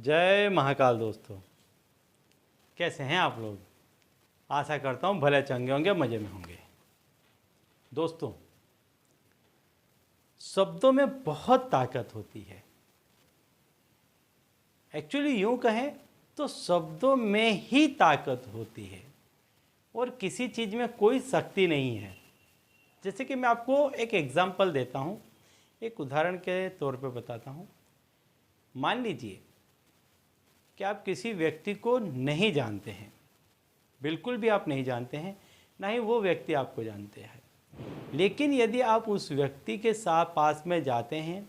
जय महाकाल दोस्तों, कैसे हैं आप लोग। आशा करता हूँ भले चंगे होंगे, मज़े में होंगे। दोस्तों, शब्दों में बहुत ताकत होती है। एक्चुअली यूँ कहें तो शब्दों में ही ताकत होती है और किसी चीज़ में कोई शक्ति नहीं है। जैसे कि मैं आपको एक एग्जाम्पल देता हूँ, एक उदाहरण के तौर पे बताता हूँ। मान लीजिए कि आप किसी व्यक्ति को नहीं जानते हैं, बिल्कुल भी आप नहीं जानते हैं, ना ही वो व्यक्ति आपको जानते हैं। लेकिन यदि आप उस व्यक्ति के साथ पास में जाते हैं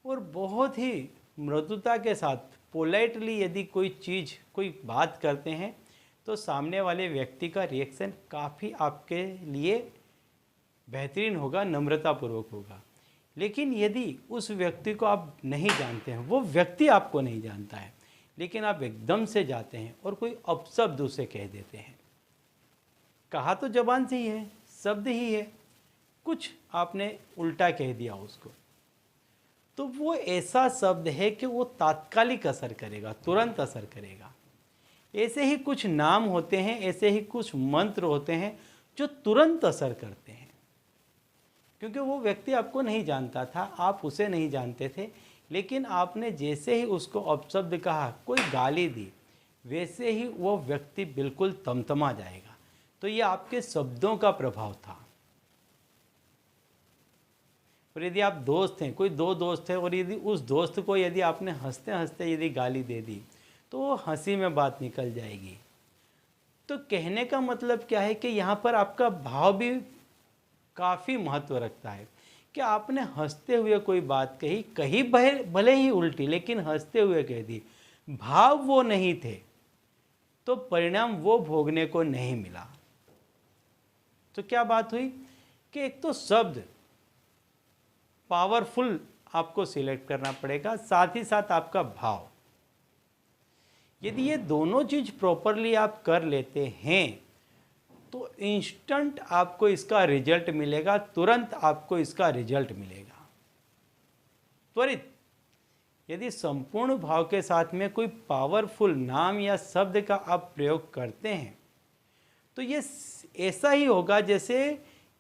और बहुत ही मृदुता के साथ पोलाइटली यदि कोई चीज़, कोई बात करते हैं, तो सामने वाले व्यक्ति का रिएक्शन काफ़ी आपके लिए बेहतरीन होगा, नम्रतापूर्वक होगा। लेकिन यदि उस व्यक्ति को आप नहीं जानते हैं, वो व्यक्ति आपको नहीं जानता है, लेकिन आप एकदम से जाते हैं और कोई अपशब्द उसे कह देते हैं। कहा तो जबान से ही है, शब्द ही है, कुछ आपने उल्टा कह दिया उसको, तो वो ऐसा शब्द है कि वो तात्कालिक असर करेगा, तुरंत असर करेगा। ऐसे ही कुछ नाम होते हैं, ऐसे ही कुछ मंत्र होते हैं जो तुरंत असर करते हैं, क्योंकि वो व्यक्ति आपको नहीं जानता था, आप उसे नहीं जानते थे, लेकिन आपने जैसे ही उसको अपशब्द कहा, कोई गाली दी, वैसे ही वो व्यक्ति बिल्कुल तमतमा जाएगा। तो ये आपके शब्दों का प्रभाव था। और यदि आप दोस्त हैं, कोई दो दोस्त हैं, और यदि उस दोस्त को यदि आपने हंसते हंसते यदि गाली दे दी, तो वो हंसी में बात निकल जाएगी। तो कहने का मतलब क्या है कि यहाँ पर आपका भाव भी काफ़ी महत्व रखता है कि आपने हंसते हुए कोई बात कही, कही भले ही उल्टी, लेकिन हंसते हुए कह दी, भाव वो नहीं थे, तो परिणाम वो भोगने को नहीं मिला। तो क्या बात हुई कि एक तो शब्द पावरफुल आपको सिलेक्ट करना पड़ेगा, साथ ही साथ आपका भाव। यदि ये दोनों चीज़ प्रॉपरली आप कर लेते हैं तो इंस्टेंट आपको इसका रिजल्ट मिलेगा, तुरंत आपको इसका रिजल्ट मिलेगा, त्वरित। यदि संपूर्ण भाव के साथ में कोई पावरफुल नाम या शब्द का आप प्रयोग करते हैं तो ये ऐसा ही होगा जैसे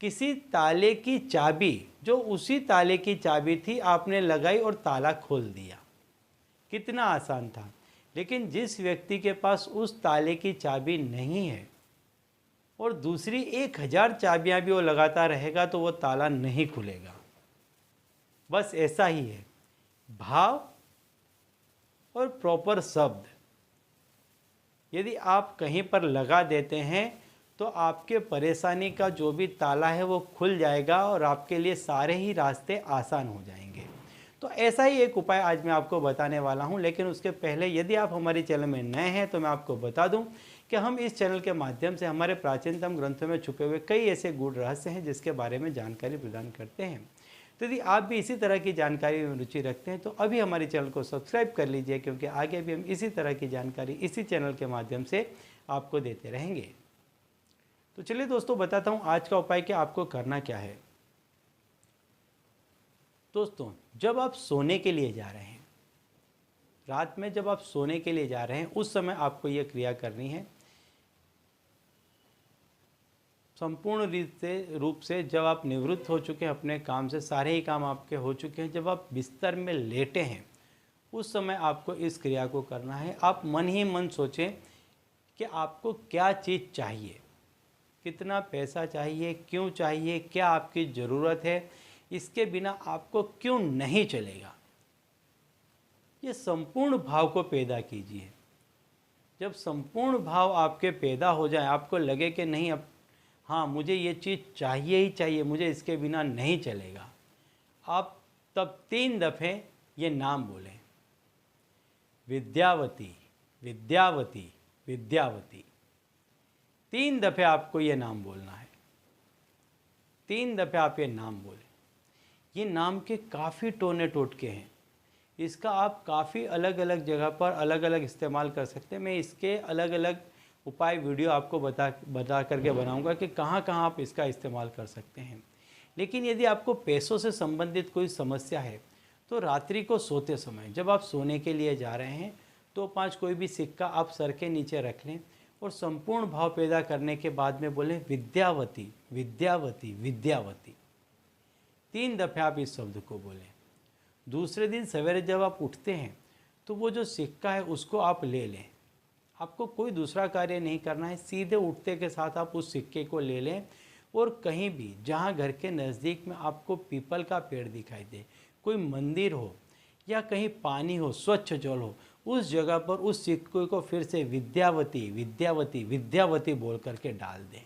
किसी ताले की चाबी, जो उसी ताले की चाबी थी, आपने लगाई और ताला खोल दिया। कितना आसान था। लेकिन जिस व्यक्ति के पास उस ताले की चाबी नहीं है और दूसरी 1000 चाबियां भी वो लगाता रहेगा, तो वो ताला नहीं खुलेगा। बस ऐसा ही है भाव और प्रॉपर शब्द। यदि आप कहीं पर लगा देते हैं तो आपके परेशानी का जो भी ताला है वो खुल जाएगा और आपके लिए सारे ही रास्ते आसान हो जाएंगे। तो ऐसा ही एक उपाय आज मैं आपको बताने वाला हूं। लेकिन उसके पहले यदि आप हमारे चैनल में नए हैं तो मैं आपको बता दूं कि हम इस चैनल के माध्यम से हमारे प्राचीनतम ग्रंथों में छुपे हुए कई ऐसे गूढ़ रहस्य हैं जिसके बारे में जानकारी प्रदान करते हैं। तो यदि आप भी इसी तरह की जानकारी में रुचि रखते हैं तो अभी हमारे चैनल को सब्सक्राइब कर लीजिए, क्योंकि आगे भी हम इसी तरह की जानकारी इसी चैनल के माध्यम से आपको देते रहेंगे। तो चलिए दोस्तों, बताता हूँ आज का उपाय कि आपको करना क्या है। दोस्तों, जब आप सोने के लिए जा रहे हैं, रात में जब आप सोने के लिए जा रहे हैं, उस समय आपको यह क्रिया करनी है। संपूर्ण रूप से जब आप निवृत्त हो चुके हैं अपने काम से, सारे ही काम आपके हो चुके हैं, जब आप बिस्तर में लेटे हैं, उस समय आपको इस क्रिया को करना है। आप मन ही मन सोचें कि आपको क्या चीज़ चाहिए, कितना पैसा चाहिए, क्यों चाहिए, क्या आपकी ज़रूरत है, इसके बिना आपको क्यों नहीं चलेगा। ये संपूर्ण भाव को पैदा कीजिए। जब संपूर्ण भाव आपके पैदा हो जाए, आपको लगे कि नहीं, अब हाँ मुझे ये चीज़ चाहिए ही चाहिए, मुझे इसके बिना नहीं चलेगा, आप तब 3 दफ़े ये नाम बोलें, विद्यावती विद्यावती विद्यावती। 3 दफ़े आपको ये नाम बोलना है। 3 दफ़े आप ये नाम बोलें। ये नाम के काफ़ी टोने टोटके हैं, इसका आप काफ़ी अलग अलग जगह पर अलग अलग इस्तेमाल कर सकते हैं। मैं इसके अलग अलग उपाय वीडियो आपको बता करके बनाऊंगा कि कहाँ कहाँ आप इसका इस्तेमाल कर सकते हैं। लेकिन यदि आपको पैसों से संबंधित कोई समस्या है तो रात्रि को सोते समय जब आप सोने के लिए जा रहे हैं तो तो 5 कोई भी सिक्का आप सर के नीचे रख लें और संपूर्ण भाव पैदा करने के बाद में बोले विद्यावती विद्यावती विद्यावती। 3 दफ़े आप इस शब्द को बोलें। दूसरे दिन सवेरे जब आप उठते हैं तो वो जो सिक्का है उसको आप ले लें। आपको कोई दूसरा कार्य नहीं करना है, सीधे उठते के साथ आप उस सिक्के को ले लें और कहीं भी जहाँ घर के नज़दीक में आपको पीपल का पेड़ दिखाई दे, कोई मंदिर हो या कहीं पानी हो, स्वच्छ जल हो, उस जगह पर उस सिक्के को फिर से विद्यावती विद्यावती विद्यावती बोल करके डाल दें।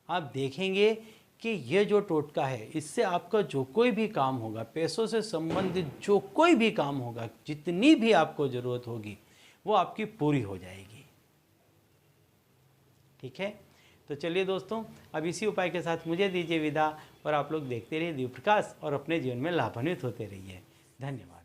आप देखेंगे कि ये जो टोटका है इससे आपका जो कोई भी काम होगा, पैसों से संबंधित जो कोई भी काम होगा, जितनी भी आपको ज़रूरत होगी वो आपकी पूरी हो जाएगी। ठीक है, तो चलिए दोस्तों, अब इसी उपाय के साथ मुझे दीजिए विदा और आप लोग देखते रहिए दिव्य प्रकाश और अपने जीवन में लाभान्वित होते रहिए। धन्यवाद।